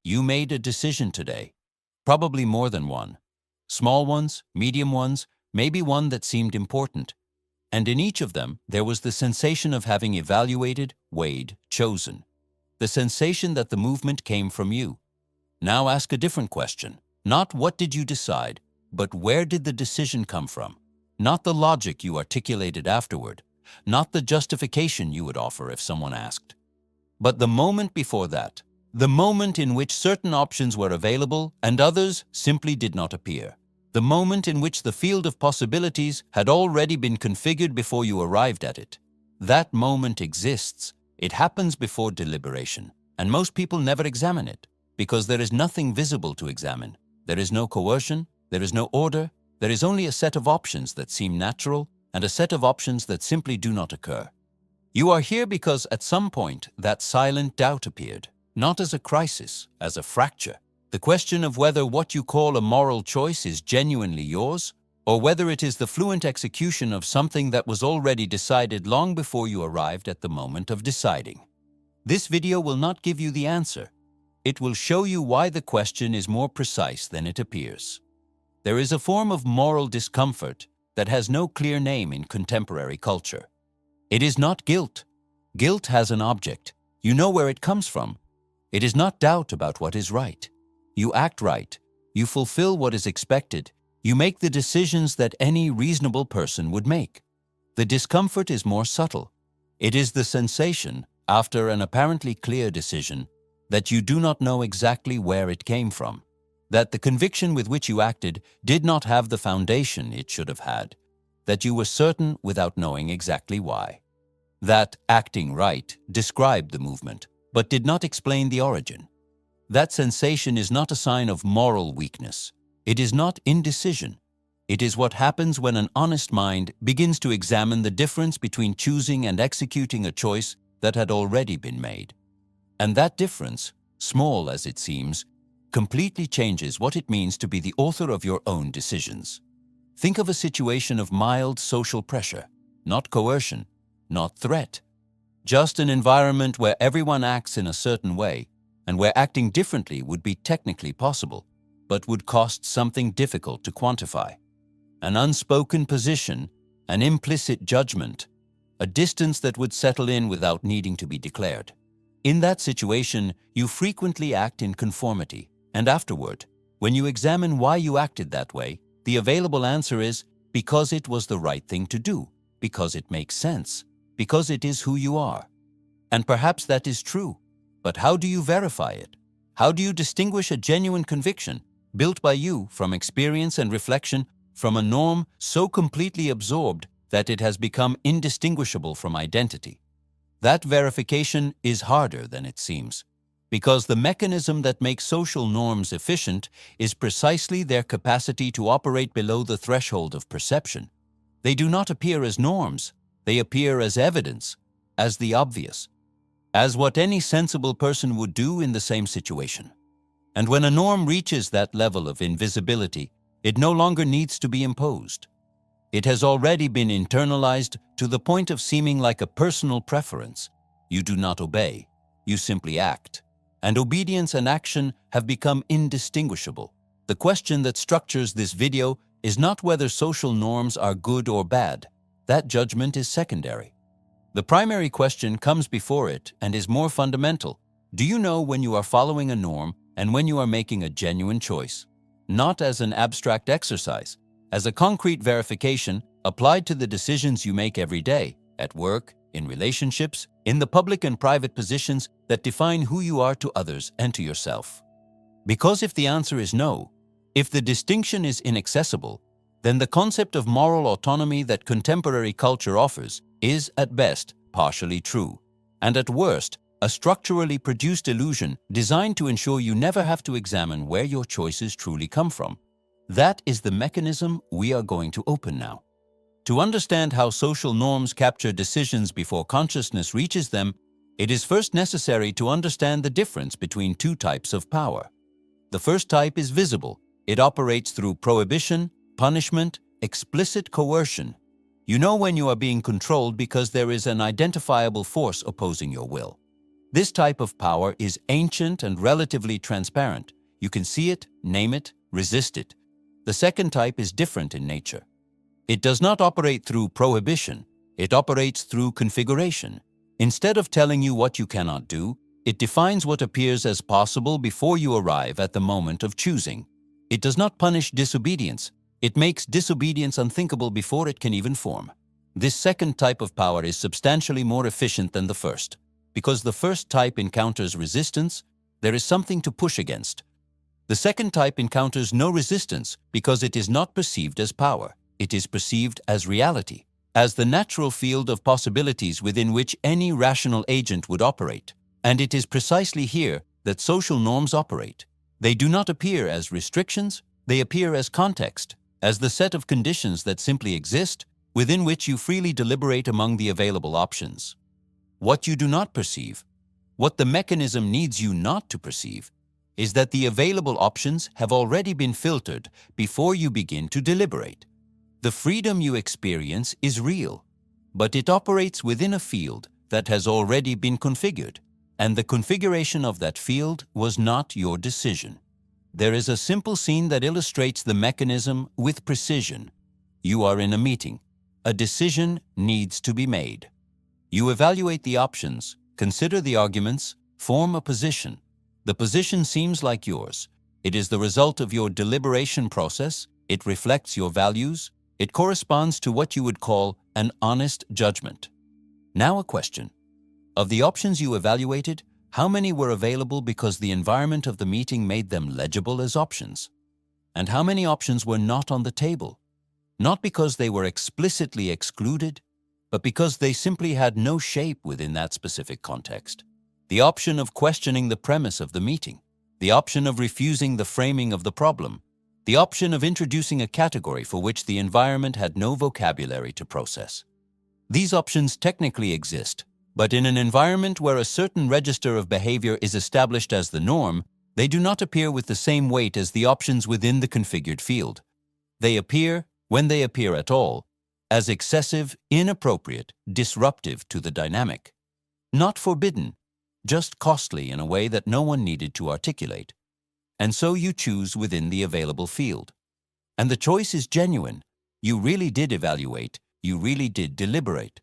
You made a decision today. Probably more than one. Small ones, medium ones, maybe one that seemed important. And in each of them, there was the sensation of having evaluated, weighed, chosen. The sensation that the movement came from you. Now ask a different question. Not what did you decide, but where did the decision come from? Not the logic you articulated afterward, not the justification you would offer if someone asked, but the moment before that, the moment in which certain options were available and others simply did not appear. The moment in which the field of possibilities had already been configured before you arrived at it. That moment exists. It happens before deliberation, and most people never examine it, because there is nothing visible to examine. There is no coercion, there is no order, there is only a set of options that seem natural and a set of options that simply do not occur. You are here because at some point that silent doubt appeared, not as a crisis, as a fracture. The question of whether what you call a moral choice is genuinely yours, or whether it is the fluent execution of something that was already decided long before you arrived at the moment of deciding. This video will not give you the answer. It will show you why the question is more precise than it appears. There is a form of moral discomfort that has no clear name in contemporary culture. It is not guilt. Guilt has an object. You know where it comes from. It is not doubt about what is right. You act right. You fulfill what is expected. You make the decisions that any reasonable person would make. The discomfort is more subtle. It is the sensation, after an apparently clear decision, that you do not know exactly where it came from, that the conviction with which you acted did not have the foundation it should have had, that you were certain without knowing exactly why. That acting right described the movement, but did not explain the origin. That sensation is not a sign of moral weakness. It is not indecision. It is what happens when an honest mind begins to examine the difference between choosing and executing a choice that had already been made. And that difference, small as it seems, completely changes what it means to be the author of your own decisions. Think of a situation of mild social pressure, not coercion, not threat, just an environment where everyone acts in a certain way and where acting differently would be technically possible, but would cost something difficult to quantify. An unspoken position, an implicit judgment, a distance that would settle in without needing to be declared. In that situation, you frequently act in conformity, and afterward, when you examine why you acted that way, the available answer is because it was the right thing to do, because it makes sense, because it is who you are. And perhaps that is true, but how do you verify it? How do you distinguish a genuine conviction, built by you from experience and reflection, from a norm so completely absorbed that it has become indistinguishable from identity? That verification is harder than it seems, because the mechanism that makes social norms efficient is precisely their capacity to operate below the threshold of perception. They do not appear as norms, they appear as evidence, as the obvious, as what any sensible person would do in the same situation. And when a norm reaches that level of invisibility, it no longer needs to be imposed. It has already been internalized to the point of seeming like a personal preference. You do not obey, you simply act. And obedience and action have become indistinguishable. The question that structures this video is not whether social norms are good or bad. That judgment is secondary. The primary question comes before it and is more fundamental. Do you know when you are following a norm and when you are making a genuine choice? Not as an abstract exercise, as a concrete verification applied to the decisions you make every day, at work, in relationships, in the public and private positions that define who you are to others and to yourself. Because if the answer is no, if the distinction is inaccessible, then the concept of moral autonomy that contemporary culture offers is, at best, partially true, and at worst, a structurally produced illusion designed to ensure you never have to examine where your choices truly come from. That is the mechanism we are going to open now. To understand how social norms capture decisions before consciousness reaches them, it is first necessary to understand the difference between two types of power. The first type is visible. It operates through prohibition, punishment, explicit coercion. You know when you are being controlled because there is an identifiable force opposing your will. This type of power is ancient and relatively transparent. You can see it, name it, resist it. The second type is different in nature. It does not operate through prohibition. It operates through configuration. Instead of telling you what you cannot do, it defines what appears as possible before you arrive at the moment of choosing. It does not punish disobedience. It makes disobedience unthinkable before it can even form. This second type of power is substantially more efficient than the first. Because the first type encounters resistance, there is something to push against. The second type encounters no resistance because it is not perceived as power. It is perceived as reality, as the natural field of possibilities within which any rational agent would operate. And it is precisely here that social norms operate. They do not appear as restrictions, they appear as context, as the set of conditions that simply exist, within which you freely deliberate among the available options. What you do not perceive, what the mechanism needs you not to perceive, is that the available options have already been filtered before you begin to deliberate. The freedom you experience is real, but it operates within a field that has already been configured, and the configuration of that field was not your decision. There is a simple scene that illustrates the mechanism with precision. You are in a meeting. A decision needs to be made. You evaluate the options, consider the arguments, form a position. The position seems like yours. It is the result of your deliberation process. It reflects your values. It corresponds to what you would call an honest judgment. Now a question. Of the options you evaluated, how many were available because the environment of the meeting made them legible as options? And how many options were not on the table? Not because they were explicitly excluded, but because they simply had no shape within that specific context. The option of questioning the premise of the meeting, the option of refusing the framing of the problem, the option of introducing a category for which the environment had no vocabulary to process. These options technically exist, but in an environment where a certain register of behavior is established as the norm, they do not appear with the same weight as the options within the configured field. They appear, when they appear at all, as excessive, inappropriate, disruptive to the dynamic. Not forbidden, just costly in a way that no one needed to articulate. And so you choose within the available field. And the choice is genuine. You really did evaluate, you really did deliberate.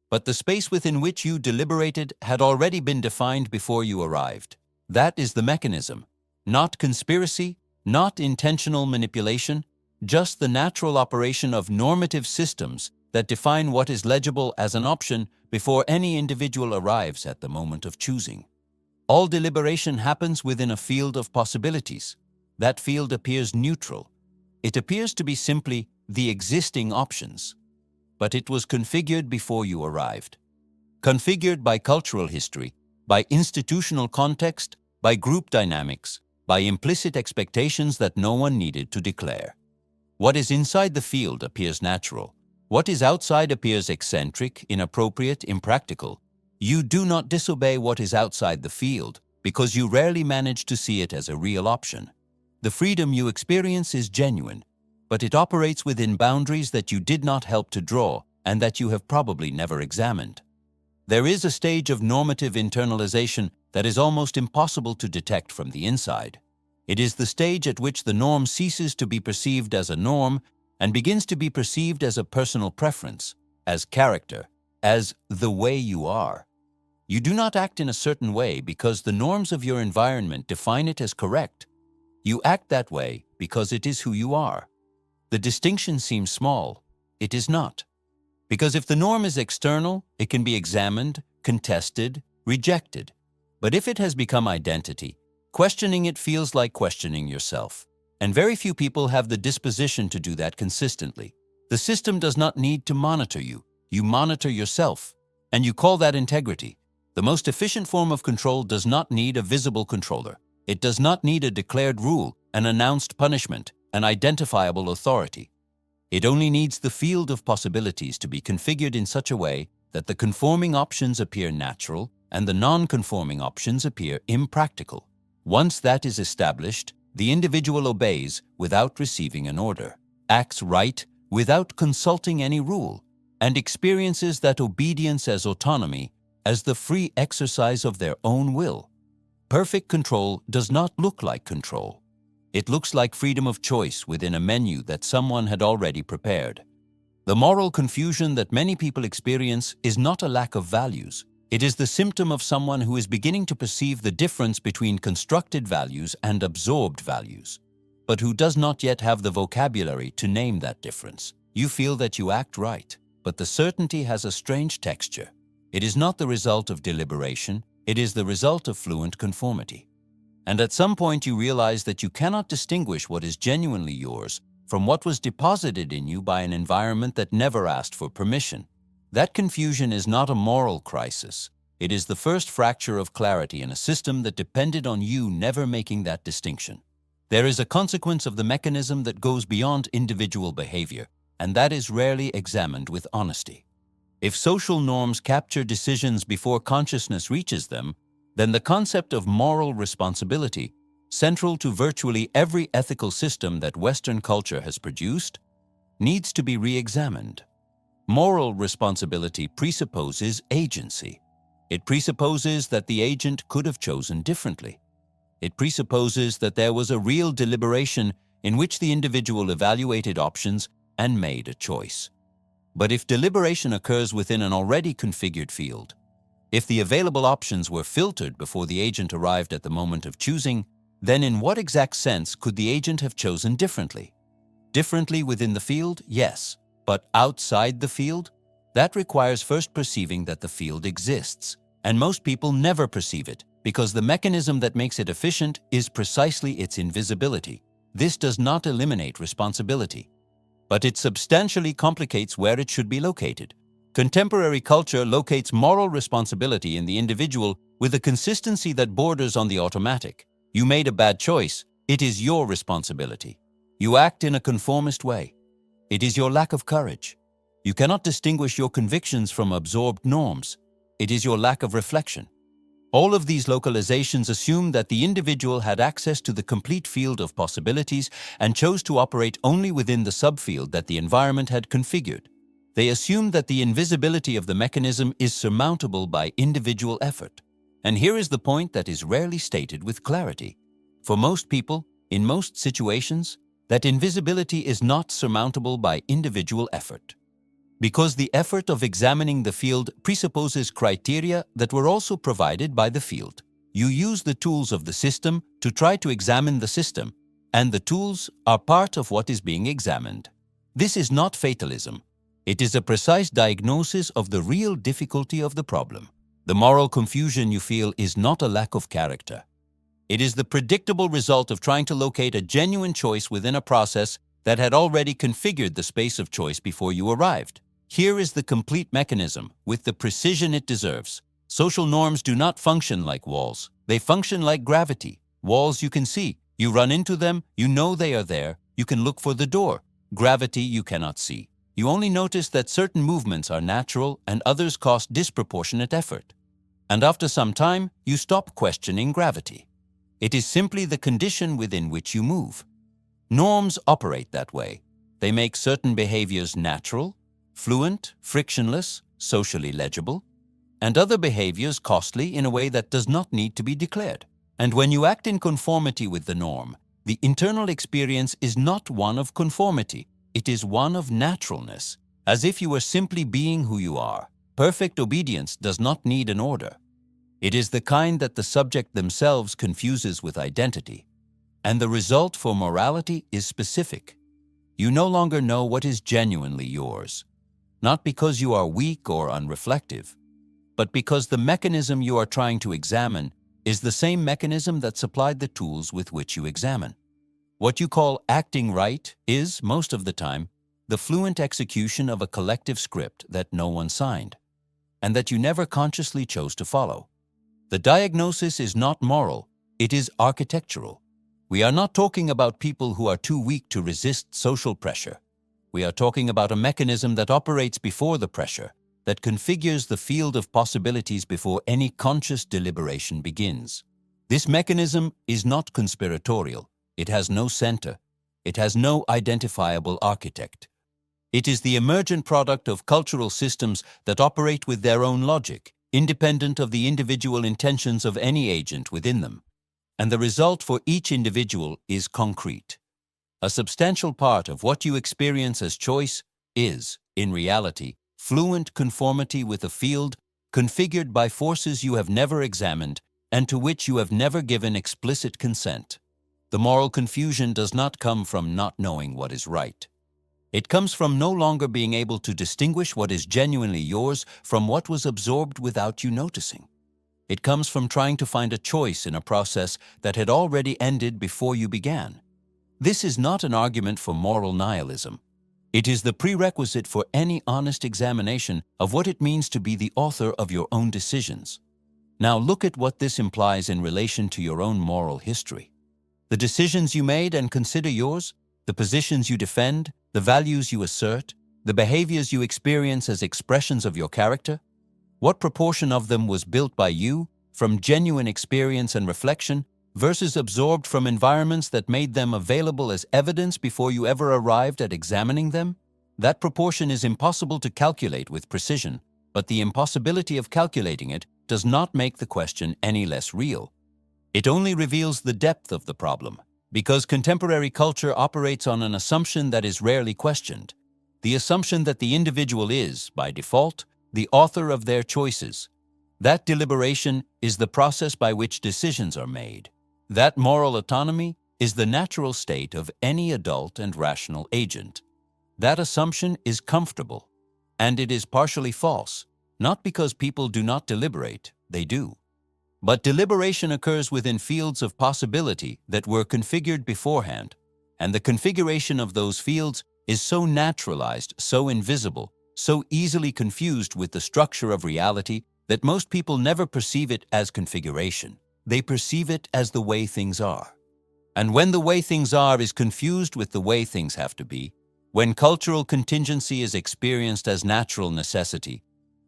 But the space within which you deliberated had already been defined before you arrived. That is the mechanism. Not conspiracy, not intentional manipulation, just the natural operation of normative systems that define what is legible as an option before any individual arrives at the moment of choosing. All deliberation happens within a field of possibilities. That field appears neutral. It appears to be simply the existing options. But it was configured before you arrived. Configured by cultural history, by institutional context, by group dynamics, by implicit expectations that no one needed to declare. What is inside the field appears natural. What is outside appears eccentric, inappropriate, impractical. You do not disobey what is outside the field because you rarely manage to see it as a real option. The freedom you experience is genuine, but it operates within boundaries that you did not help to draw and that you have probably never examined. There is a stage of normative internalization that is almost impossible to detect from the inside. It is the stage at which the norm ceases to be perceived as a norm and begins to be perceived as a personal preference, as character, as the way you are. You do not act in a certain way because the norms of your environment define it as correct. You act that way because it is who you are. The distinction seems small. It is not. Because if the norm is external, it can be examined, contested, rejected. But if it has become identity, questioning it feels like questioning yourself. And very few people have the disposition to do that consistently. The system does not need to monitor you. You monitor yourself. And you call that integrity. The most efficient form of control does not need a visible controller. It does not need a declared rule, an announced punishment, an identifiable authority. It only needs the field of possibilities to be configured in such a way that the conforming options appear natural and the non-conforming options appear impractical. Once that is established, the individual obeys without receiving an order, acts right without consulting any rule, and experiences that obedience as autonomy as the free exercise of their own will. Perfect control does not look like control. It looks like freedom of choice within a menu that someone had already prepared. The moral confusion that many people experience is not a lack of values. It is the symptom of someone who is beginning to perceive the difference between constructed values and absorbed values, but who does not yet have the vocabulary to name that difference. You feel that you act right, but the certainty has a strange texture. It is not the result of deliberation, it is the result of fluent conformity. And at some point you realize that you cannot distinguish what is genuinely yours from what was deposited in you by an environment that never asked for permission. That confusion is not a moral crisis. It is the first fracture of clarity in a system that depended on you never making that distinction. There is a consequence of the mechanism that goes beyond individual behavior, and that is rarely examined with honesty. If social norms capture decisions before consciousness reaches them, then the concept of moral responsibility, central to virtually every ethical system that Western culture has produced, needs to be re-examined. Moral responsibility presupposes agency. It presupposes that the agent could have chosen differently. It presupposes that there was a real deliberation in which the individual evaluated options and made a choice. But if deliberation occurs within an already configured field, if the available options were filtered before the agent arrived at the moment of choosing, then in what exact sense could the agent have chosen differently? Differently within the field, yes. But outside the field? That requires first perceiving that the field exists. And most people never perceive it, because the mechanism that makes it efficient is precisely its invisibility. This does not eliminate responsibility, but it substantially complicates where it should be located. Contemporary culture locates moral responsibility in the individual with a consistency that borders on the automatic. You made a bad choice. It is your responsibility. You act in a conformist way. It is your lack of courage. You cannot distinguish your convictions from absorbed norms. It is your lack of reflection. All of these localizations assume that the individual had access to the complete field of possibilities and chose to operate only within the subfield that the environment had configured. They assume that the invisibility of the mechanism is surmountable by individual effort. And here is the point that is rarely stated with clarity. For most people, in most situations, that invisibility is not surmountable by individual effort. Because the effort of examining the field presupposes criteria that were also provided by the field. You use the tools of the system to try to examine the system, and the tools are part of what is being examined. This is not fatalism. It is a precise diagnosis of the real difficulty of the problem. The moral confusion you feel is not a lack of character. It is the predictable result of trying to locate a genuine choice within a process that had already configured the space of choice before you arrived. Here is the complete mechanism, with the precision it deserves. Social norms do not function like walls. They function like gravity. Walls you can see. You run into them, you know they are there. You can look for the door. Gravity you cannot see. You only notice that certain movements are natural and others cost disproportionate effort. And after some time, you stop questioning gravity. It is simply the condition within which you move. Norms operate that way. They make certain behaviors natural, fluent, frictionless, socially legible, and other behaviors costly in a way that does not need to be declared. And when you act in conformity with the norm, the internal experience is not one of conformity. It is one of naturalness, as if you were simply being who you are. Perfect obedience does not need an order. It is the kind that the subject themselves confuses with identity. And the result for morality is specific. You no longer know what is genuinely yours, not because you are weak or unreflective, but because the mechanism you are trying to examine is the same mechanism that supplied the tools with which you examine. What you call acting right is, most of the time, the fluent execution of a collective script that no one signed, and that you never consciously chose to follow. The diagnosis is not moral, it is architectural. We are not talking about people who are too weak to resist social pressure. We are talking about a mechanism that operates before the pressure, that configures the field of possibilities before any conscious deliberation begins. This mechanism is not conspiratorial. It has no center. It has no identifiable architect. It is the emergent product of cultural systems that operate with their own logic. independent of the individual intentions of any agent within them, and the result for each individual is concrete. A substantial part of what you experience as choice is, in reality, fluent conformity with a field configured by forces you have never examined and to which you have never given explicit consent. The moral confusion does not come from not knowing what is right. It comes from no longer being able to distinguish what is genuinely yours from what was absorbed without you noticing. It comes from trying to find a choice in a process that had already ended before you began. This is not an argument for moral nihilism. It is the prerequisite for any honest examination of what it means to be the author of your own decisions. Now look at what this implies in relation to your own moral history. The decisions you made and consider yours, the positions you defend, the values you assert, the behaviors you experience as expressions of your character, what proportion of them was built by you, from genuine experience and reflection, versus absorbed from environments that made them available as evidence before you ever arrived at examining them? That proportion is impossible to calculate with precision, but the impossibility of calculating it does not make the question any less real. It only reveals the depth of the problem, because contemporary culture operates on an assumption that is rarely questioned, the assumption that the individual is, by default, the author of their choices. That deliberation is the process by which decisions are made. That moral autonomy is the natural state of any adult and rational agent. That assumption is comfortable, and it is partially false, not because people do not deliberate, they do. But deliberation occurs within fields of possibility that were configured beforehand, and the configuration of those fields is so naturalized, so invisible, so easily confused with the structure of reality that most people never perceive it as configuration. They perceive it as the way things are. And when the way things are is confused with the way things have to be, when cultural contingency is experienced as natural necessity,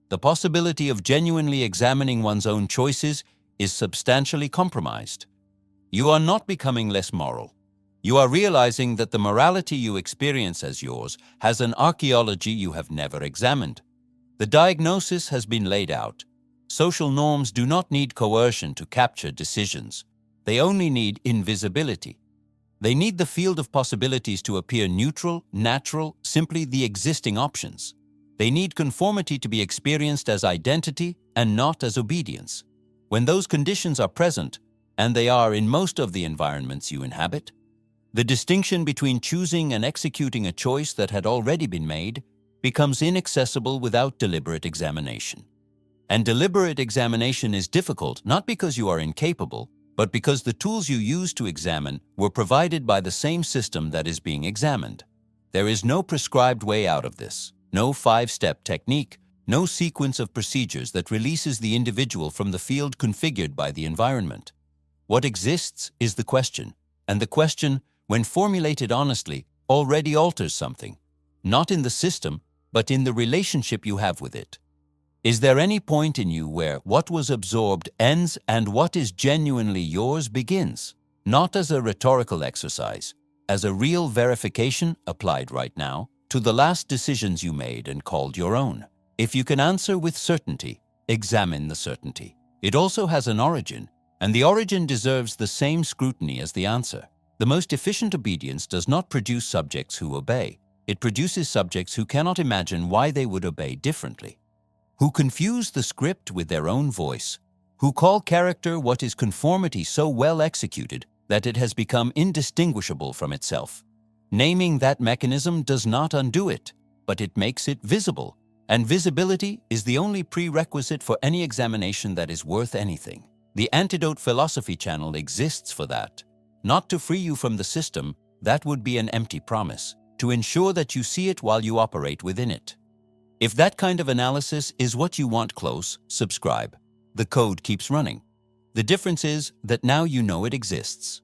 the possibility of genuinely examining one's own choices is substantially compromised. You are not becoming less moral. You are realizing that the morality you experience as yours has an archaeology you have never examined. The diagnosis has been laid out. Social norms do not need coercion to capture decisions. They only need invisibility. They need the field of possibilities to appear neutral, natural, simply the existing options. They need conformity to be experienced as identity and not as obedience. When those conditions are present, and they are in most of the environments you inhabit, the distinction between choosing and executing a choice that had already been made becomes inaccessible without deliberate examination. And deliberate examination is difficult not because you are incapable, but because the tools you use to examine were provided by the same system that is being examined. There is no prescribed way out of this, no five-step technique, no sequence of procedures that releases the individual from the field configured by the environment. What exists is the question, and the question, when formulated honestly, already alters something, not in the system, but in the relationship you have with it. Is there any point in you where what was absorbed ends and what is genuinely yours begins? Not as a rhetorical exercise, as a real verification applied right now to the last decisions you made and called your own. If you can answer with certainty, examine the certainty. It also has an origin, and the origin deserves the same scrutiny as the answer. The most efficient obedience does not produce subjects who obey. It produces subjects who cannot imagine why they would obey differently, who confuse the script with their own voice, who call character what is conformity so well executed that it has become indistinguishable from itself. Naming that mechanism does not undo it, but it makes it visible. And visibility is the only prerequisite for any examination that is worth anything. The Antidote Philosophy channel exists for that. Not to free you from the system, that would be an empty promise, to ensure that you see it while you operate within it. If that kind of analysis is what you want close, subscribe. The code keeps running. The difference is that now you know it exists.